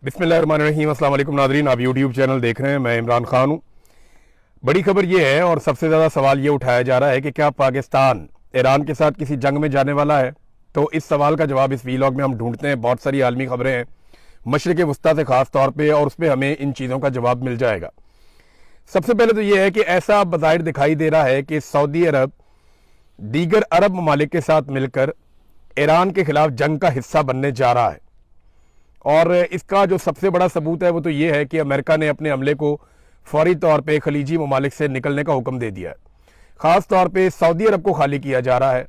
बिस्मिल्लाहिर्रहमानिर्रहीम। अस्सलाम वालेकुम नाज़रीन, आप यूट्यूब चैनल देख रहे हैं। मैं इमरान खान हूँ। बड़ी खबर ये है और सबसे ज़्यादा सवाल ये उठाया जा रहा है कि क्या पाकिस्तान ईरान के साथ किसी जंग में जाने वाला है। तो इस सवाल का जवाब इस वीलॉग में हम ढूंढते हैं। बहुत सारी आलमी खबरें हैं मशरिक़ वस्ता से ख़ास तौर पर, और उस पर हमें इन चीज़ों का जवाब मिल जाएगा। सबसे पहले तो ये है कि ऐसा बज़ाहिर दिखाई दे रहा है कि सऊदी अरब दीगर अरब ममालिक के साथ मिलकर ईरान के खिलाफ जंग का हिस्सा बनने जा रहा है। और इसका जो सबसे बड़ा सबूत है वो तो ये है कि अमेरिका ने अपने हमले को फौरी तौर पे खलीजी ममालिक से निकलने का हुक्म दे दिया है। ख़ास तौर पे सऊदी अरब को खाली किया जा रहा है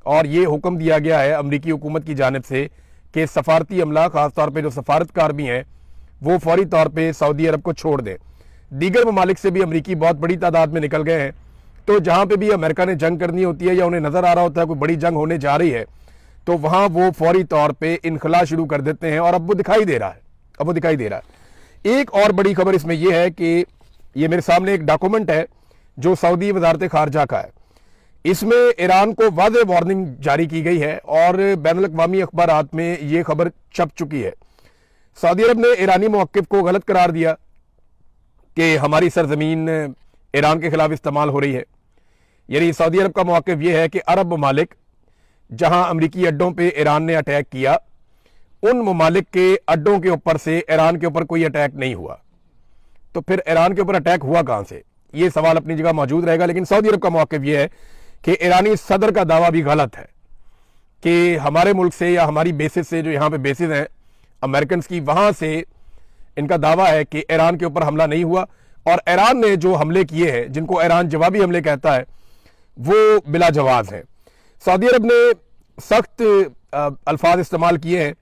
और ये हुक्म दिया गया है अमरीकी हुकूमत की जानिब से कि सफारती अमला, ख़ास तौर पे जो सफारतकार भी हैं, वो फौरी तौर पे सऊदी अरब को छोड़ दें। दीगर ममालिक से भी अमरीकी बहुत बड़ी तादाद में निकल गए हैं। तो जहाँ पर भी अमेरिका ने जंग करनी होती है या उन्हें नज़र आ रहा होता है कोई बड़ी जंग होने जा रही है, तो वहां वो फौरी तौर पे इनखला शुरू कर देते हैं। और अब वो दिखाई दे रहा है। एक और बड़ी खबर इसमें यह है कि ये मेरे सामने एक डॉक्यूमेंट है जो सऊदी वजारत खारजा का है। इसमें ईरान को वाज़ेह वार्निंग जारी की गई है और बैनुल अक़वामी अखबारात में ये खबर छप चुकी है। सऊदी अरब ने ईरानी मौक़िफ़ को गलत करार दिया कि हमारी सरजमीन ईरान के खिलाफ इस्तेमाल हो रही है। यानी सऊदी अरब का मौक़िफ़ ये है कि अरब ममालिक जहां अमरीकी अड्डों पे ईरान ने अटैक किया, उन ममालिक के अड्डों के ऊपर से ईरान के ऊपर कोई अटैक नहीं हुआ। तो फिर ईरान के ऊपर अटैक हुआ कहां से? ये सवाल अपनी जगह मौजूद रहेगा। लेकिन सऊदी अरब का मौक़िफ़ यह है कि ईरानी सदर का दावा भी गलत है कि हमारे मुल्क से या हमारी बेसिस से, जो यहाँ पे बेसिस हैं अमेरिकन की, वहां से इनका दावा है कि ईरान के ऊपर हमला नहीं हुआ। और ईरान ने जो हमले किए हैं, जिनको ईरान जवाबी हमले कहता है, वो बिला जवाब हैं। सऊदी अरब ने सख्त अल्फाज इस्तेमाल किए हैं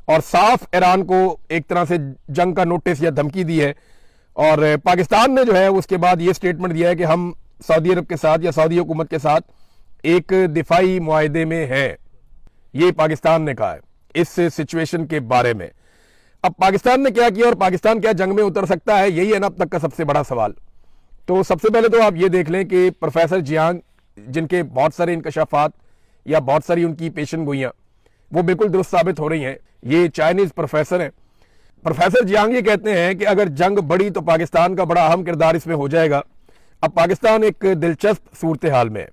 और साफ ईरान को एक तरह से जंग का नोटिस या धमकी दी है। और पाकिस्तान ने जो है उसके बाद ये स्टेटमेंट दिया है कि हम सऊदी अरब के साथ या सऊदी हुकूमत के साथ एक दिफाई मुआहदे में हैं। ये पाकिस्तान ने कहा है इस सिचुएशन के बारे में। अब पाकिस्तान ने क्या किया और पाकिस्तान क्या जंग में उतर सकता है, यही है ना अब तक का सबसे बड़ा सवाल। तो सबसे पहले तो आप ये देख लें कि प्रोफेसर जियांग, जिनके बहुत सारे इंकशाफात या बहुत सारी उनकी पेशन गोइयां वो बिल्कुल दुरुस्त साबित हो रही हैं, ये चाइनीज प्रोफेसर हैं। प्रोफेसर जियांग ये कहते हैं कि अगर जंग बढ़ी तो पाकिस्तान का बड़ा अहम किरदार इसमें हो जाएगा। अब पाकिस्तान एक दिलचस्प सूरत हाल में है,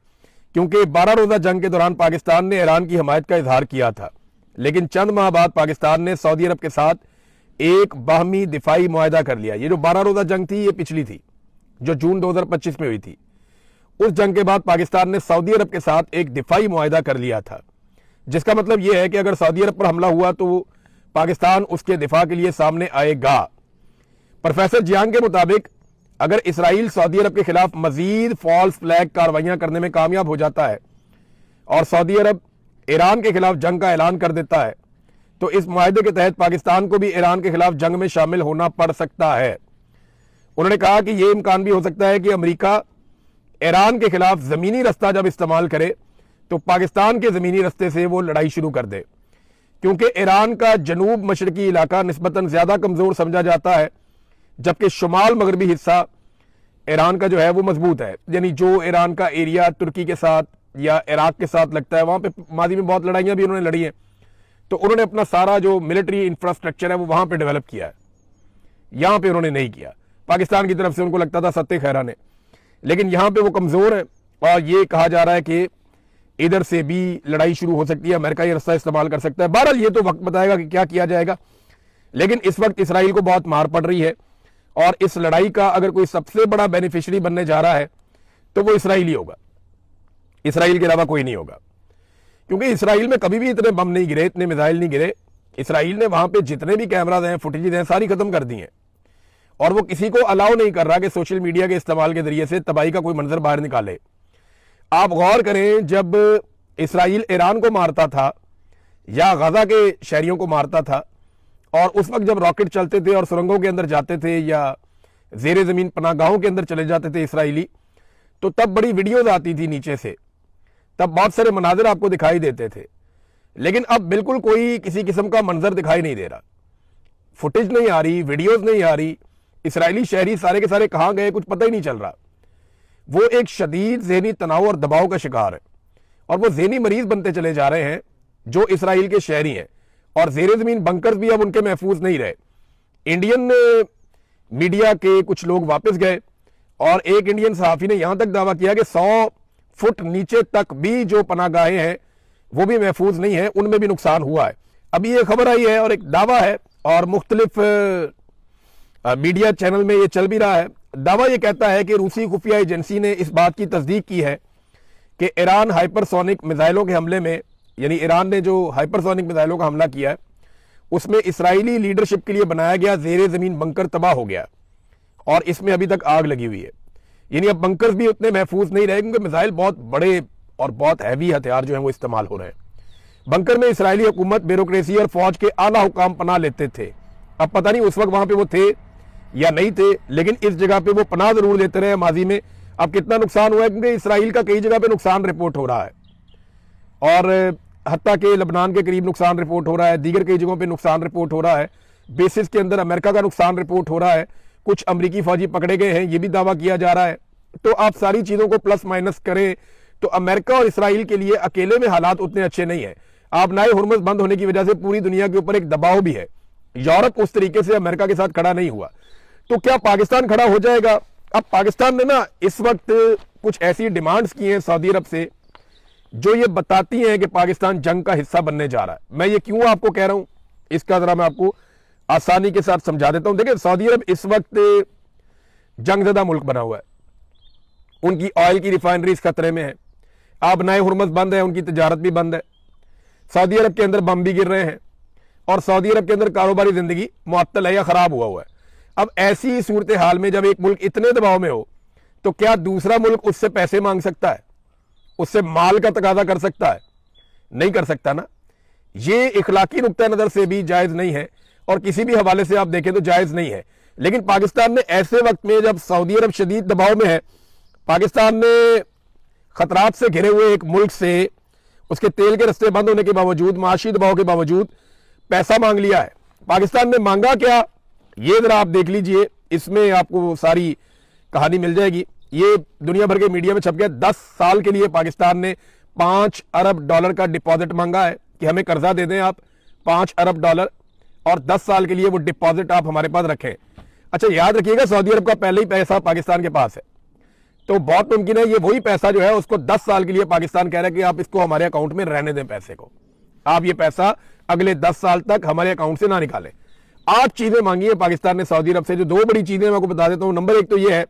क्योंकि 12 रोज़ा जंग के दौरान पाकिस्तान ने ईरान की हमायत का इजहार किया था, लेकिन चंद माह बाद पाकिस्तान ने सऊदी अरब के साथ एक बाहमी दिफाई मुआहदा कर लिया। ये जो 12 रोज़ा जंग थी, ये पिछली थी जो जून 2025 में हुई थी। उस जंग के बाद पाकिस्तान ने सऊदी अरब के साथ एक दिफाई मुआहदा कर लिया था, जिसका मतलब यह है कि अगर सऊदी अरब पर हमला हुआ तो पाकिस्तान उसके दिफा के लिए सामने आएगा। प्रोफेसर जियांग के मुताबिक अगर इसराइल सऊदी अरब के खिलाफ मजीद फॉल्स फ्लैग कार्रवाइयां करने में कामयाब हो जाता है और सऊदी अरब ईरान के खिलाफ जंग का ऐलान कर देता है, तो इस मुआहदे के तहत पाकिस्तान को भी ईरान के खिलाफ जंग में शामिल होना पड़ सकता है। उन्होंने कहा कि यह इम्कान भी हो सकता है कि अमरीका ईरान के खिलाफ जमीनी रास्ता जब इस्तेमाल करे तो पाकिस्तान के जमीनी रास्ते से वो लड़ाई शुरू कर दे, क्योंकि ईरान का जनूब मशरकी इलाका निस्बतन ज्यादा कमजोर समझा जाता है, जबकि शुमाल मगरबी हिस्सा ईरान का जो है वो मजबूत है। यानी जो ईरान का एरिया तुर्की के साथ या इराक के साथ लगता है, वहां पे माजी में बहुत लड़ाइयां भी उन्होंने लड़ी हैं, तो उन्होंने अपना सारा जो मिलिट्री इंफ्रास्ट्रक्चर है वो वहां पर डेवलप किया है। यहां पर उन्होंने नहीं किया। पाकिस्तान की तरफ से उनको लगता था सत्ते खैरा ने, लेकिन यहां पे वो कमजोर है और ये कहा जा रहा है कि इधर से भी लड़ाई शुरू हो सकती है, अमेरिका ये रास्ता इस्तेमाल कर सकता है। बहरहाल ये तो वक्त बताएगा कि क्या किया जाएगा। लेकिन इस वक्त इसराइल को बहुत मार पड़ रही है और इस लड़ाई का अगर कोई सबसे बड़ा बेनिफिशियरी बनने जा रहा है तो वो इसराइल ही होगा। इसराइल के अलावा कोई नहीं होगा, क्योंकि इसराइल में कभी भी इतने बम नहीं गिरे, इतने मिसाइल नहीं गिरे। इसराइल ने वहां पर जितने भी कैमराज हैं, फुटेज हैं, सारी खत्म कर दी हैं और वो किसी को अलाउ नहीं कर रहा कि सोशल मीडिया के इस्तेमाल के जरिए से तबाही का कोई मंजर बाहर निकाले। आप गौर करें, जब इसराइल ईरान को मारता था या गजा के शहरियों को मारता था, और उस वक्त जब रॉकेट चलते थे और सुरंगों के अंदर जाते थे या जेर जमीन पनाहगाहों के अंदर चले जाते थे इसराइली, तो तब बड़ी वीडियोज आती थी नीचे से, तब बहुत सारे मनाजिर आपको दिखाई देते थे। लेकिन अब बिल्कुल कोई किसी किस्म का मंजर दिखाई नहीं दे रहा, फुटेज नहीं आ रही, वीडियोज नहीं आ रही। इसराइली शहरी सारे के सारे कहां गए कुछ पता ही नहीं चल रहा। वो एक शदीद ज़हनी तनाव और दबाव का शिकार है और वो ज़हनी मरीज बनते चले जा रहे हैं जो इसराइल के शहरी हैं। और जेर ज़मीन बंकर्स भी अब उनके महफूज नहीं रहे। इंडियन मीडिया के कुछ लोग वापस गए और एक इंडियन सहाफी ने यहां तक दावा किया कि 100 फुट नीचे तक भी जो पनाहगाहें हैं वो भी महफूज नहीं है, उनमें भी नुकसान हुआ है। अभी ये खबर आई है और एक दावा है और मुख्तलिफ मीडिया चैनल में ये चल भी रहा है। दावा ये कहता है कि रूसी खुफिया एजेंसी ने इस बात की तस्दीक की है कि ईरान हाइपरसोनिक मिसाइलों के हमले में, यानी ईरान ने जो हाइपरसोनिक मिसाइलों का हमला किया है उसमें इसराइली लीडरशिप के लिए बनाया गया जेरे जमीन बंकर तबाह हो गया और इसमें अभी तक आग लगी हुई है। यानी अब बंकर्स भी उतने महफूज नहीं रहे क्योंकि मिसाइल बहुत बड़े और बहुत हैवी हथियार जो है वो इस्तेमाल हो रहे हैं। बंकर में इसराइली हुकूमत, ब्यूरोक्रेसी और फौज के आला हुकाम पनाह लेते थे। अब पता नहीं उस वक्त वहां पे वो थे या नहीं थे, लेकिन इस जगह पे वो पनाह जरूर लेते रहे माजी में। अब कितना नुकसान हुआ है क्योंकि इसराइल का कई जगह पे नुकसान रिपोर्ट हो रहा है और हत्ता के लबनान के करीब नुकसान रिपोर्ट हो रहा है, दीगर कई जगहों पे नुकसान रिपोर्ट हो रहा है, बेसिस के अंदर अमेरिका का नुकसान रिपोर्ट हो रहा है, कुछ अमरीकी फौजी पकड़े गए हैं ये भी दावा किया जा रहा है। तो आप सारी चीजों को प्लस माइनस करें तो अमेरिका और इसराइल के लिए अकेले में हालात उतने अच्छे नहीं है। आप नाए हुर्मुज़ बंद होने की वजह से पूरी दुनिया के ऊपर एक दबाव भी है। यूरोप उस तरीके से अमेरिका के साथ खड़ा नहीं हुआ, तो क्या पाकिस्तान खड़ा हो जाएगा? अब पाकिस्तान ने ना इस वक्त कुछ ऐसी डिमांड्स की हैं सऊदी अरब से जो ये बताती हैं कि पाकिस्तान जंग का हिस्सा बनने जा रहा है। मैं ये क्यों आपको कह रहा हूं इसका जरा मैं आपको आसानी के साथ समझा देता हूं। देखिए, सऊदी अरब इस वक्त जंगज़दा मुल्क बना हुआ है, उनकी ऑयल की रिफाइनरीज खतरे में है, अब नए हुर्मुज़ बंद है, उनकी तजारत भी बंद है, सऊदी अरब के अंदर बम भी गिर रहे हैं और सऊदी अरब के अंदर कारोबारी जिंदगी मुअत्तल है या खराब हुआ है। अब ऐसी सूरत हाल में जब एक मुल्क इतने दबाव में हो तो क्या दूसरा मुल्क उससे पैसे मांग सकता है, उससे माल का तकाजा कर सकता है? नहीं कर सकता ना। ये इखलाकी नुक्ता नजर से भी जायज नहीं है और किसी भी हवाले से आप देखें तो जायज नहीं है। लेकिन पाकिस्तान ने ऐसे वक्त में जब सऊदी अरब शदीद दबाव में है, पाकिस्तान ने खतरात से घिरे हुए एक मुल्क से उसके तेल के रस्ते बंद होने के बावजूद, माशी दबाव के बावजूद पैसा मांग लिया है। पाकिस्तान ने मांगा क्या ये जरा आप देख लीजिए, इसमें आपको सारी कहानी मिल जाएगी। ये दुनिया भर के मीडिया में छप गया। 10 साल के लिए पाकिस्तान ने $5 अरब का डिपॉजिट मांगा है कि हमें कर्जा दे दें आप $5 अरब और 10 साल के लिए वो डिपॉजिट आप हमारे पास रखें। अच्छा, याद रखिएगा सऊदी अरब का पहले ही पैसा पाकिस्तान के पास है, तो बहुत मुमकिन है ये वही पैसा जो है उसको 10 साल के लिए पाकिस्तान कह रहा है कि आप इसको हमारे अकाउंट में रहने दें, पैसे को आप ये पैसा अगले 10 साल तक हमारे अकाउंट से ना निकालें। 8 चीजें मांगी है पाकिस्तान ने सऊदी अरब से, जो 2 बड़ी चीजें मैं आपको बता देता हूं। नंबर 1 तो ये है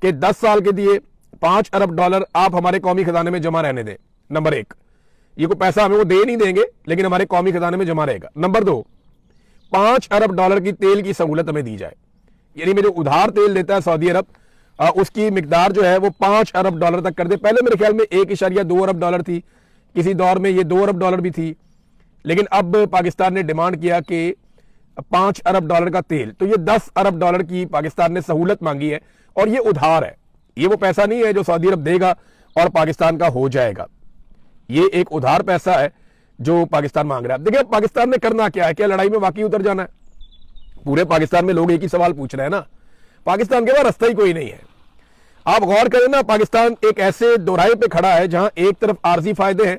कि 10 साल के दिए $5 अरब आप हमारे कौमी खजाने में जमा रहने दें। नंबर 1, ये कोई पैसा हमें वो दे नहीं देंगे लेकिन हमारे कौमी खजाने में जमा रहेगा। नंबर 2, $5 अरब की तेल की सहूलत हमें दी जाए, यानी में जो उधार तेल देता है सऊदी अरब उसकी मिकदार जो है वो $5 अरब तक कर दे। पहले मेरे ख्याल में $1.2 अरब थी, किसी दौर में ये $2 अरब भी थी, लेकिन अब पाकिस्तान ने डिमांड किया कि $5 अरब का तेल, तो ये $10 अरब की पाकिस्तान ने सहूलत मांगी है और ये उधार है, ये वो पैसा नहीं है जो सऊदी अरब देगा और पाकिस्तान का हो जाएगा। ये एक उधार पैसा है जो पाकिस्तान मांग रहा है। देखिए पाकिस्तान ने करना क्या है, क्या लड़ाई में वाकई उतर जाना है? पूरे पाकिस्तान में लोग एक ही सवाल पूछ रहे हैं ना, पाकिस्तान के पास रास्ता ही कोई नहीं है। आप गौर करें ना, पाकिस्तान एक ऐसे दोराहे पे खड़ा है जहां एक तरफ आर्जी फायदे हैं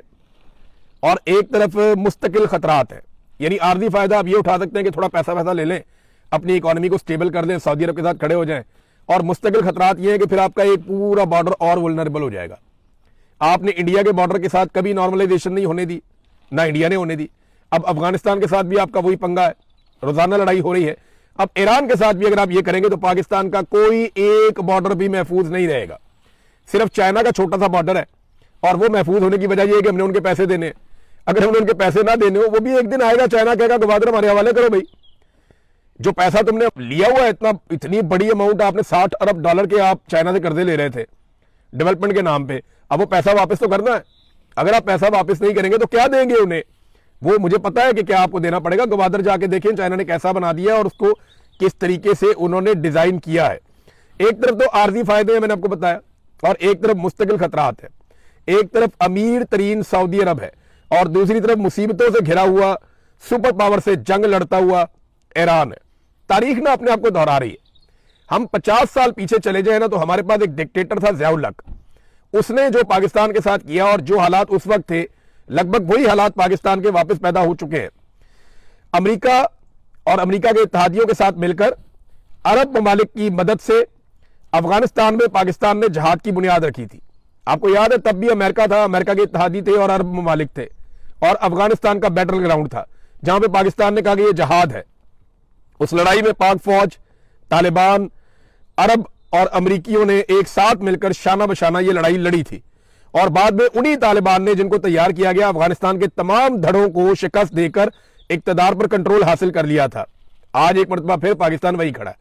और एक तरफ मुस्तकिल खतरात हैं। यानी आर्जी फायदा आप ये उठा सकते हैं कि थोड़ा पैसा ले लें, अपनी इकोनॉमी को स्टेबल कर दें, सऊदी अरब के साथ खड़े हो जाएं, और मुस्तकिल खतरात ये है कि फिर आपका एक पूरा बॉर्डर और वल्नरेबल हो जाएगा। आपने इंडिया के बॉर्डर के साथ कभी नॉर्मलाइजेशन नहीं होने दी, ना इंडिया ने होने दी। अब अफगानिस्तान के साथ भी आपका वही पंगा है, रोजाना लड़ाई हो रही है। अब ईरान के साथ भी अगर आप ये करेंगे तो पाकिस्तान का कोई एक बॉर्डर भी महफूज नहीं रहेगा। सिर्फ चाइना का छोटा सा बॉर्डर है और वो महफूज होने की वजह यह है कि हमने उनके पैसे देने। अगर हमने उनके पैसे ना देने हो, वो भी एक दिन आएगा, चाइना कहेगा गवादर हमारे हवाले करो भाई, जो पैसा तुमने लिया हुआ है, इतनी बड़ी अमाउंट आपने $60 अरब के आप चाइना से कर्जे ले रहे थे डेवलपमेंट के नाम पे, अब वो पैसा वापस तो करना है। अगर आप पैसा वापस नहीं करेंगे तो क्या देंगे उन्हें? वो मुझे पता है कि क्या आपको देना पड़ेगा। गवादर जाके देखें चाइना ने कैसा बना दिया और उसको किस तरीके से उन्होंने डिजाइन किया है। एक तरफ तो आर्जी फायदे हैं, मैंने आपको बताया, और एक तरफ मुस्तकिल खतरात है। एक तरफ अमीर तरीन सऊदी अरब है और दूसरी तरफ मुसीबतों से घिरा हुआ सुपर पावर से जंग लड़ता हुआ ईरान है। तारीख ना अपने आप को दोहरा रही है। हम 50 साल पीछे चले जाए ना तो हमारे पास एक डिक्टेटर था ज़िया-उल हक, उसने जो पाकिस्तान के साथ किया और जो हालात उस वक्त थे लगभग वही हालात पाकिस्तान के वापस पैदा हो चुके हैं। अमेरिका और अमेरिका के इत्तेहादियों के साथ मिलकर अरब ममालिक की मदद से अफगानिस्तान में पाकिस्तान ने जहाद की बुनियाद रखी थी। आपको याद है तब भी अमेरिका था, अमेरिका के इत्तेहादी थे और अरब ममालिक थे, और अफगानिस्तान का बैटल ग्राउंड था जहां पे पाकिस्तान ने कहा कि ये जहाद है। उस लड़ाई में पाक फौज, तालिबान, अरब और अमरीकियों ने एक साथ मिलकर शाना बशाना ये लड़ाई लड़ी थी, और बाद में उन्हीं तालिबान ने, जिनको तैयार किया गया, अफगानिस्तान के तमाम धड़ों को शिकस्त देकर इक्तदार पर कंट्रोल हासिल कर लिया था। आज एक मरतबा फिर पाकिस्तान वही खड़ा है।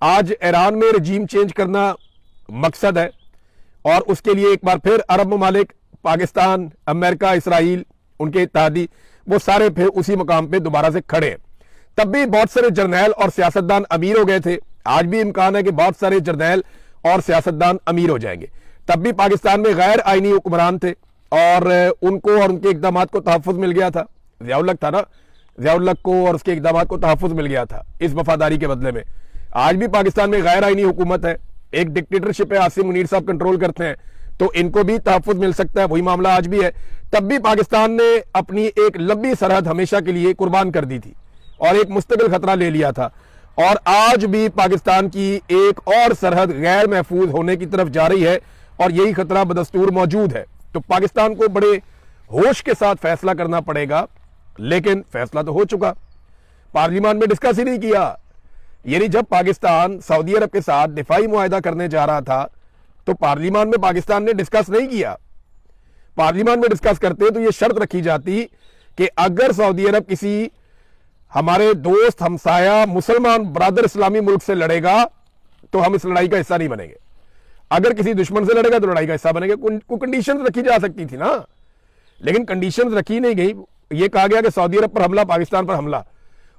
आज ईरान में रजीम चेंज करना मकसद है, और उसके लिए एक बार फिर अरब ममालिक, पाकिस्तान, अमेरिका, इसराइल, उनके इत्तेहादी, वो सारे फिर उसी मकाम पे दोबारा से खड़े हैं। तब भी बहुत सारे जर्नैल और सियासतदान अमीर हो गए थे, आज भी इम्कान है कि बहुत सारे जर्नैल और सियासतदान अमीर हो जाएंगे। तब भी पाकिस्तान में गैर आईनी हुक्मरान थे और उनको और उनके इकदाम को तहफ़्फ़ुज़ मिल गया था। ज़ियाउल हक था ना, ज़ियाउल हक को और उसके इकदाम को तहफ़्फ़ुज़ मिल गया था इस वफादारी के बदले में। आज भी पाकिस्तान में गैर आईनी हुकूमत है, एक डिक्टेटरशिप है, आसिम मुनीर साहब कंट्रोल करते हैं, तो इनको भी तहफ़्फ़ुज़ मिल सकता है। वही मामला आज भी है। तब भी पाकिस्तान ने अपनी एक लंबी सरहद हमेशा के लिए कुर्बान कर दी थी और एक मुस्तकिल खतरा ले लिया था, और आज भी पाकिस्तान की एक और सरहद गैर महफूज होने की तरफ जा रही है, और यही खतरा बदस्तूर मौजूद है। तो पाकिस्तान को बड़े होश के साथ फैसला करना पड़ेगा, लेकिन फैसला तो हो चुका, पार्लियामान में डिस्कस ही नहीं किया। यानी जब पाकिस्तान सऊदी अरब के साथ दिफाई मुआहदा करने जा रहा था तो पार्लियामान में पाकिस्तान ने डिस्कस नहीं किया। पार्लियामान में डिस्कस करते तो यह शर्त रखी जाती कि अगर सऊदी अरब किसी हमारे दोस्त, हमसाया, मुसलमान बरादर इस्लामी मुल्क से लड़ेगा तो हम इस लड़ाई का हिस्सा नहीं बनेंगे, अगर किसी दुश्मन से लड़ेगा तो लड़ाई का हिस्सा बनेंगे। कंडीशन रखी जा सकती थी ना, लेकिन कंडीशन रखी नहीं गई। यह कहा गया कि सऊदी अरब पर हमला, पाकिस्तान पर हमला,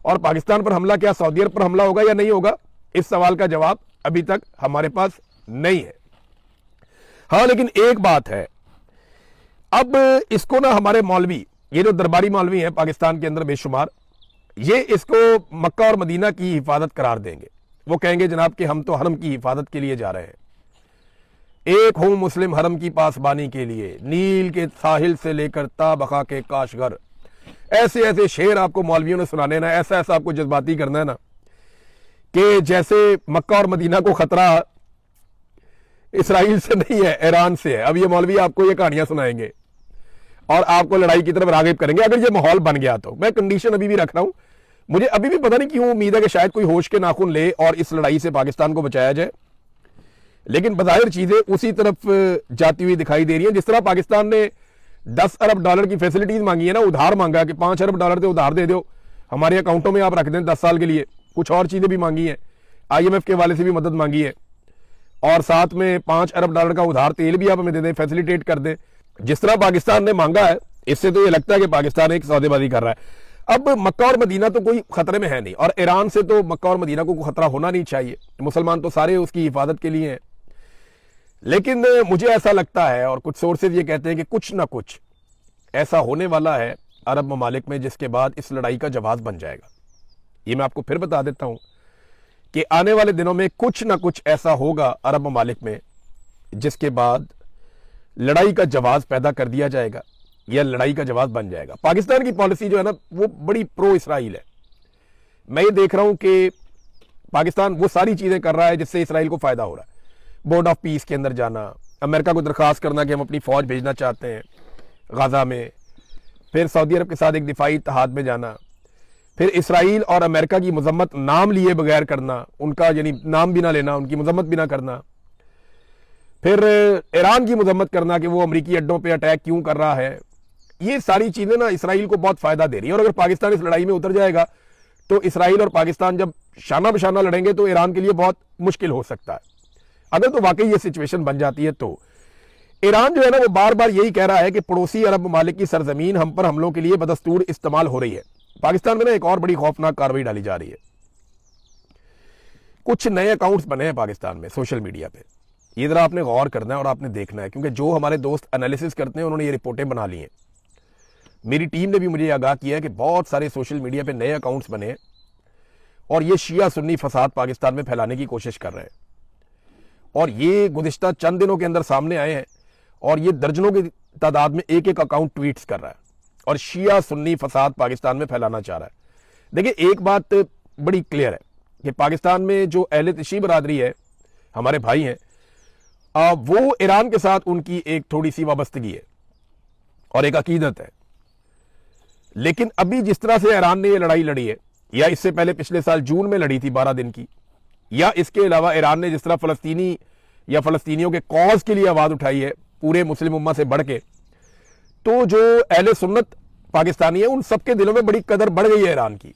और पाकिस्तान पर हमला क्या सऊदी अरब पर हमला होगा या नहीं होगा, इस सवाल का जवाब अभी तक हमारे पास नहीं है। हाँ, लेकिन एक बात है, अब इसको ना हमारे मौलवी, ये जो दरबारी मौलवी हैं पाकिस्तान के अंदर बेशुमार, ये इसको मक्का और मदीना की हिफाजत करार देंगे। वो कहेंगे जनाब कि हम तो हरम की हिफाजत के लिए जा रहे हैं, एक हूं मुस्लिम हरम की पासबानी के लिए, नील के साहिल से लेकर ताबका के काशगर। ऐसे ऐसे शेर आपको मौलवियों ने सुनाने ना, ऐसा ऐसा आपको जज्बाती करना है ना कि जैसे मक्का और मदीना को खतरा इसराइल से नहीं है, ईरान से है। अब ये मौलवी आपको ये कहानियां सुनाएंगे और आपको लड़ाई की तरफ रागिब करेंगे अगर ये माहौल बन गया तो। मैं कंडीशन अभी भी रख रहा हूं, मुझे अभी भी पता नहीं क्यों उम्मीद है कि शायद कोई होश के नाखून ले और इस लड़ाई से पाकिस्तान को बचाया जाए, लेकिन बज़ाहिर चीजें उसी तरफ जाती हुई दिखाई दे रही हैं। जिस तरह पाकिस्तान ने 10 अरब डॉलर की फैसिलिटीज मांगी है ना, उधार मांगा कि 5 अरब डॉलर तो उधार दे दो, हमारे अकाउंटों में आप रख दें 10 साल के लिए। कुछ और चीजें भी मांगी हैं, IMF के वाले से भी मदद मांगी है, और साथ में 5 अरब डॉलर का उधार तेल भी आप हमें दे दें, फैसिलिटेट कर दें। जिस तरह पाकिस्तान ने मांगा है, इससे तो ये लगता है कि पाकिस्तान एक सौदेबाजी कर रहा है। अब मक्का और मदीना तो कोई खतरे में है नहीं, और ईरान से तो मक्का और मदीना को खतरा होना नहीं चाहिए, मुसलमान तो सारे उसकी हिफाजत के लिए हैं। लेकिन मुझे ऐसा लगता है, और कुछ सोर्सेज ये कहते हैं कि कुछ ना कुछ ऐसा होने वाला है अरब ममालिक में जिसके बाद इस लड़ाई का जवाब बन जाएगा। ये मैं आपको फिर बता देता हूं कि आने वाले दिनों में कुछ ना कुछ ऐसा होगा अरब ममालिक में जिसके बाद लड़ाई का जवाब पैदा कर दिया जाएगा या लड़ाई का जवाब बन जाएगा। पाकिस्तान की पॉलिसी जो है ना, वो बड़ी प्रो इसराइल है। मैं ये देख रहा हूं कि पाकिस्तान वो सारी चीजें कर रहा है जिससे इसराइल को फायदा हो रहा है। बोर्ड ऑफ पीस के अंदर जाना, अमेरिका को दरखास्त करना कि हम अपनी फौज भेजना चाहते हैं गाजा में, फिर सऊदी अरब के साथ एक दिफाई इत्तेहाद में जाना, फिर इसराइल और अमेरिका की मजम्मत नाम लिए बगैर करना, उनका यानी नाम भी ना लेना, उनकी मजम्मत भी ना करना, फिर ईरान की मजम्मत करना कि वो अमरीकी अड्डों पे अटैक क्यों कर रहा है। ये सारी चीजें ना इसराइल को बहुत फायदा दे रही है, और अगर पाकिस्तान इस लड़ाई में उतर जाएगा तो इसराइल और पाकिस्तान जब शाना बशाना लड़ेंगे तो ईरान के लिए बहुत मुश्किल हो सकता है। अगर तो वाकई ये सिचुएशन बन जाती है तो ईरान जो है ना, वो बार बार यही कह रहा है कि पड़ोसी अरब ममालिक की सरजमीन हम पर हमलों के लिए बदस्तूर इस्तेमाल हो रही है। पाकिस्तान में ना एक और बड़ी खौफनाक कार्रवाई डाली जा रही है। कुछ नए अकाउंट्स बने हैं पाकिस्तान में सोशल मीडिया पे, ये जरा आपने गौर करना है और आपने देखना है, क्योंकि जो हमारे दोस्त एनालिसिस करते हैं उन्होंने ये रिपोर्टें बना ली हैं। मेरी टीम ने भी मुझे आगाह किया है कि बहुत सारे सोशल मीडिया पे नए अकाउंट्स बने हैं और ये शिया सुन्नी फसाद पाकिस्तान में फैलाने की कोशिश कर रहे हैं, और ये गुज़िश्ता चंद दिनों के अंदर सामने आए हैं, और ये दर्जनों की तादाद में एक एक अकाउंट ट्वीट्स कर रहा है और शिया सुन्नी फसाद पाकिस्तान में फैलाना चाह रहा है। देखिए, एक बात बड़ी क्लियर है कि पाकिस्तान में जो अहले तशी बरादरी है, हमारे भाई हैं, वो ईरान के साथ उनकी एक थोड़ी सी वाबस्तगी है और एक अकीदत है। लेकिन अभी जिस तरह से ईरान ने ये लड़ाई लड़ी है, या इससे पहले पिछले साल जून में लड़ी थी 12 दिन की, या इसके अलावा ईरान ने जिस तरह फलस्तीनी या फलस्तीनियों के कॉज के लिए आवाज उठाई है पूरे मुस्लिम उम्मा से बढ़ के, तो जो अहले सुन्नत पाकिस्तानी है उन सबके दिलों में बड़ी कदर बढ़ गई है ईरान की,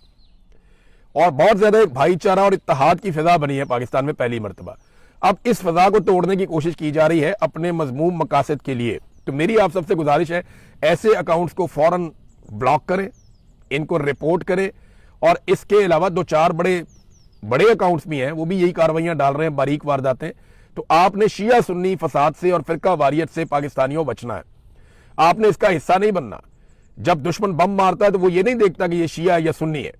और बहुत ज्यादा एक भाईचारा और इत्तेहाद की फिजा बनी है पाकिस्तान में पहली मर्तबा। अब इस फिजा को तोड़ने की कोशिश की जा रही है अपने मजमूम मकासद के लिए। तो मेरी आप सबसे गुजारिश है, ऐसे अकाउंट्स को फौरन ब्लॉक करें, इनको रिपोर्ट करें, और इसके अलावा 2-4 बड़े अकाउंट्स भी हैं, वो भी यही कार्रवाइयां डाल रहे हैं, बारीक वारदातें। तो आपने शिया सुन्नी फसाद से और फिरका वारियत से पाकिस्तानियों बचना है, आपने इसका हिस्सा नहीं बनना। जब दुश्मन बम मारता है तो वो ये नहीं देखता कि ये शिया या सुन्नी है।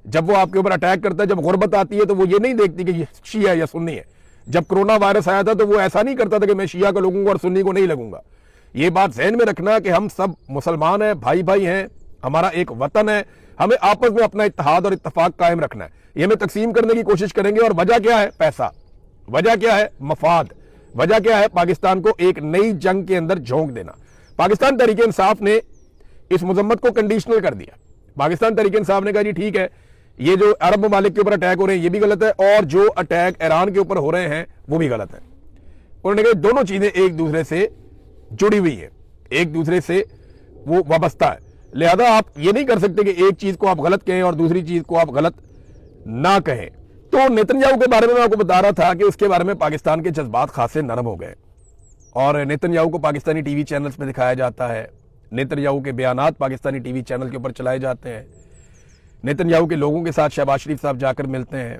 जब वो आपके ऊपर अटैक करता है, जब गुर्बत आती है, तो वो ये नहीं देखती कि ये शिया या सुन्नी है। जब कोरोना वायरस आया था तो वो ऐसा नहीं करता था कि मैं शिया को लगूंगा और सुन्नी को नहीं लगूंगा। ये बात ज़हन में रखना कि हम सब मुसलमान हैं, भाई भाई हैं, हमारा एक वतन है, हमें आपस में अपना इत्तेहाद और इत्तेफाक कायम रखना है। ये हमें तकसीम करने की कोशिश करेंगे, और वजह क्या है? पैसा। वजह क्या है? मफाद। वजह क्या है? पाकिस्तान को एक नई जंग के अंदर झोंक देना। पाकिस्तान तहरीक इंसाफ ने इस मजम्मत को कंडीशनल कर दिया। पाकिस्तान तहरीक इंसाफ ने कहा जी ठीक है, ये जो अरब ममालिक के ऊपर अटैक हो रहे हैं ये भी गलत है, और जो अटैक ईरान के ऊपर हो रहे हैं वो भी गलत है। उन्होंने कहा दोनों चीजें एक दूसरे से जुड़ी हुई है, एक दूसरे से वो वाबस्ता है। लिहाजा आप ये नहीं कर सकते कि एक चीज को आप गलत कहें और दूसरी चीज को आप गलत ना कहें। तो नेतन्याहू के बारे में मैं आपको बता रहा था कि उसके बारे में पाकिस्तान के जज्बात खासे नरम हो गए, और नेतन्याहू को पाकिस्तानी टीवी चैनल्स में दिखाया जाता है, नेतन्याहू के बयानात पाकिस्तानी टीवी चैनल के ऊपर चलाए जाते हैं, नेतन्याहू के लोगों के साथ शहबाज शरीफ साहब जाकर मिलते हैं,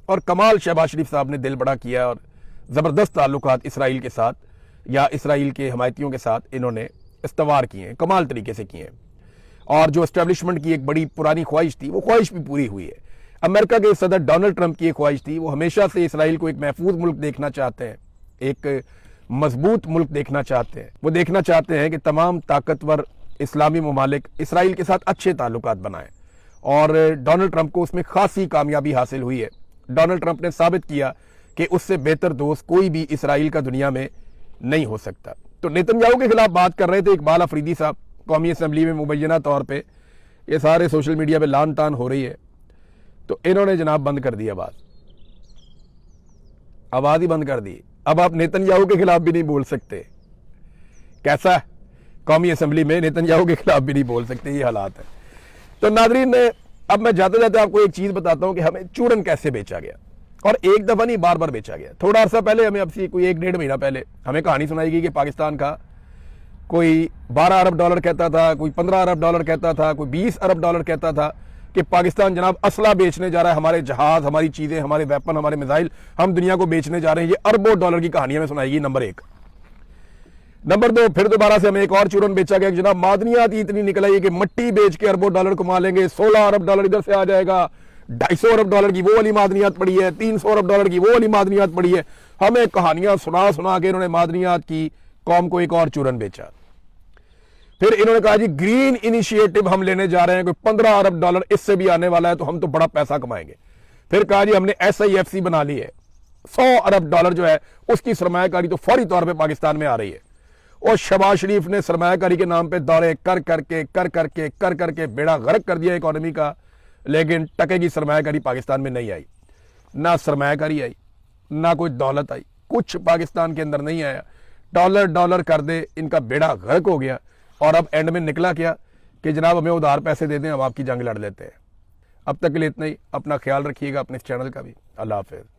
और कमाल शहबाज शरीफ साहब ने दिल बड़ा किया और ज़बरदस्त ताल्लुकात इसराइल के साथ या इसराइल के हमायतियों के साथ इन्होंने इस्तवार किए हैं, कमाल तरीके से किए हैं। और जो एस्टेब्लिशमेंट की एक बड़ी पुरानी ख्वाहिश थी वो ख्वाहिश भी पूरी हुई है। अमेरिका के सदर डोनाल्ड ट्रंप की एक ख्वाहिश थी, वो हमेशा से इसराइल को एक महफूज मुल्क देखना चाहते हैं, एक मजबूत मुल्क देखना चाहते हैं। वो देखना चाहते हैं कि तमाम ताकतवर इस्लामी ममालिक इसराइल के साथ अच्छे ताल्लुकात बनाएं, और डोनाल्ड ट्रंप को उसमें खासी कामयाबी हासिल हुई है। डोनाल्ड ट्रंप ने साबित किया कि उससे बेहतर दोस्त कोई भी इसराइल का दुनिया में नहीं हो सकता। तो नेतन्याहू के खिलाफ बात कर रहे थे इकबाल अफरीदी साहब कौमी असम्बली में, मुबैना तौर पे ये सारे सोशल मीडिया पे लान तान हो रही है, तो इन्होंने जनाब बंद कर दी आवाज ही बंद कर दी। अब आप नेतन्याहू के खिलाफ भी नहीं बोल सकते। कैसा है? कौमी असम्बली में नेतन्याहू के खिलाफ भी नहीं बोल सकते, ये हालात है। तो नादरीन, अब मैं जाते जाते आपको एक चीज बताता हूं कि हमें चूरन कैसे बेचा गया, और एक दफा नहीं बार बार बेचा गया। थोड़ा अर्सा पहले हमें, अब से कोई 1-1.5 महीना पहले हमें कहानी सुनाई गई कि पाकिस्तान का कोई 12 अरब डॉलर कहता था, कोई 15 अरब डॉलर कहता था, कोई 20 अरब डॉलर कहता था कि पाकिस्तान जनाब असला बेचने जा रहा है, हमारे जहाज, हमारी चीजें, हमारे वेपन, हमारे मिसाइल हम दुनिया को बेचने जा रहे हैं। ये अरबों डॉलर की कहानी हमें सुनाई गई, नंबर 1। नंबर 2, फिर दोबारा से हमें एक और चूरन बेचा गया कि जनाब मादनियात ही इतनी निकल आई कि मट्टी बेच के अरबों डॉलर कमा लेंगे, 16 अरब डॉलर इधर से आ जाएगा, 250 अरब डॉलर की वो वाली मादनियात पड़ी है, 300 अरब डॉलर की वो वाली मादनियात पड़ी है। हमें कहानियां सुना सुना के इन्होंने मादनियात की कौम को एक और चूरन बेचा। फिर इन्होंने कहा जी ग्रीन इनिशिएटिव हम लेने जा रहे हैं, कोई 15 अरब डॉलर इससे भी आने वाला है, तो हम तो बड़ा पैसा कमाएंगे। फिर कहा जी हमने SIFC बना ली है, 100 अरब डॉलर जो है उसकी सरमायाकारी तो फौरी तौर पे पाकिस्तान में आ रही है। और शहबाज शरीफ ने सरमायाकारी के नाम पे दौरे कर करके बेड़ा गर्क कर दिया इकोनॉमी का, लेकिन टके की सरमायाकारी पाकिस्तान में नहीं आई। ना सरमायाकारी आई, ना कोई दौलत आई, कुछ पाकिस्तान के अंदर नहीं आया। डॉलर डॉलर कर दे, इनका बेड़ा गर्क हो गया। और अब एंड में निकला क्या कि जनाब हमें उधार पैसे दे दें, हम आपकी जंग लड़ लेते हैं। अब तक के लिए इतना ही। अपना ख्याल रखिएगा, अपने इस चैनल का भी। अल्लाह हाफिज़।